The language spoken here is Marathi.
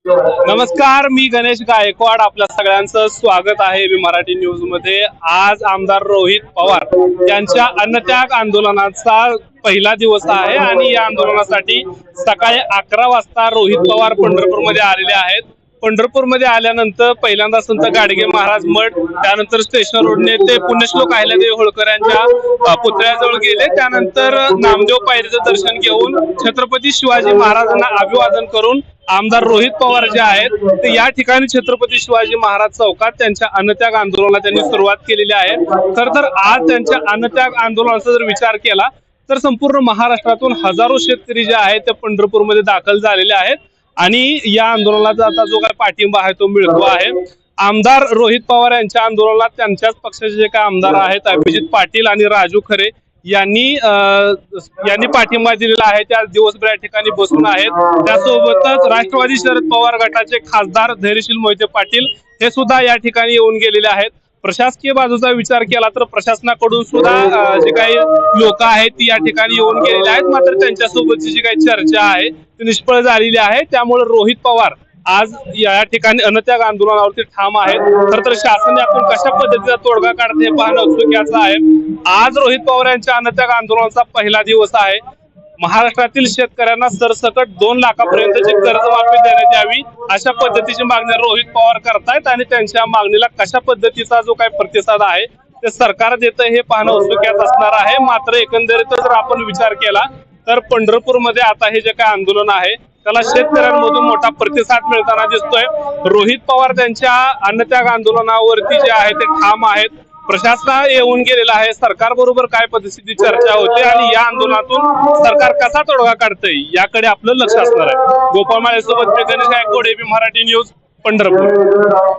नमस्कार, मी गणेश गायकवाड. आपल्या सगळ्यांचं स्वागत आहे मी मराठी न्यूज मध्ये. आज आमदार रोहित पवार यांच्या अन्नत्याग आंदोलनाचा पहिला दिवस आहे आणि या आंदोलनासाठी सकाळी 11 वाजता रोहित पवार पंढरपूरमध्ये आलेले आहेत. पंढरपूरमध्ये आल्यानंतर पहिल्यांदा संत गाडगे महाराज मठ, त्यानंतर स्टेशन रोडने ते पुण्यश्लोक अहिल्यादेवी होळकर यांच्या पुतळ्याजवळ गेले. त्यानंतर नामदेव पायरीचं दर्शन घेऊन छत्रपती शिवाजी महाराजांना अभिवादन करून आमदार रोहित पवार जे आहेत ते या ठिकाणी छत्रपती शिवाजी महाराज चौकात त्यांच्या अन्नत्याग आंदोलनाला त्यांनी सुरुवात केलेली आहे. खर तर आज त्यांच्या अन्नत्याग आंदोलनाचा जर विचार केला तर संपूर्ण महाराष्ट्रातून हजारो शेतकरी जे आहेत ते पंढरपूरमध्ये दाखल झालेले आहेत आणि या आंदोलनाचा आता जो काही पाठिंबा आहे तो मिळतो आहे. आमदार रोहित पवार यांच्या आंदोलनात त्यांच्याच पक्षाचे जे काही आमदार आहेत अभिजित पाटील आणि राजू खरे यांनी पाठिंबा दिलेला आहे. त्या दिवसभर या ठिकाणी बसून आहेत. त्यासोबतच राष्ट्रवादी शरद पवार गटाचे खासदार धैर्यशील मोहिते पाटील हे सुद्धा या ठिकाणी येऊन गेलेले आहेत. प्रशासकीय बाजूचा विचार केला तर प्रशासनाकडून सुद्धा जे काही लोक आहेत ती या ठिकाणी येऊन गेलेले आहेत. मात्र त्यांच्यासोबतची जी काही चर्चा आहे ती निष्फळ झालेली आहे. त्यामुळे रोहित पवार आज या ठिकाणी अन्नत्याग आंदोलनावरती ठाम आहेत. खर तर शासन यातून कशा पद्धतीचा तोडगा काढते हे पाहणं उत्सुकाचं आहे. आज रोहित पवार यांच्या अन्नत्याग आंदोलनाचा पहिला दिवस आहे. महाराष्ट्रातील शेतकऱ्यांना सरसकट 2 लाखापर्यंतची कर्जमाफी देण्यात यावी अशा पद्धतीची मागणी रोहित पवार करतायत आणि त्यांच्या मागणीला कशा पद्धतीचा जो काही प्रतिसाद आहे ते सरकार देतं हे पाहणं उत्सुकाचं असणार आहे. मात्र एकंदरीत जर आपण विचार केला तर पंढरपूरमध्ये आता हे जे काही आंदोलन आहे त्याला शेतकऱ्यांमधून मोठा प्रतिसाद मिळताना दिसतोय. रोहित पवार त्यांच्या अन्नत्याग आंदोलनावरती जे आहे ते ठाम आहेत. प्रशासन येऊन गेलेलं आहे. सरकार बरोबर काय पद्धतीची चर्चा होते आणि या आंदोलनातून सरकार कसा तोडगा काढतंय याकडे आपलं लक्ष असणार आहे. गोपाळ माळेसोबत गणेश गायकवाड, एबी मराठी न्यूज, पंढरपूर.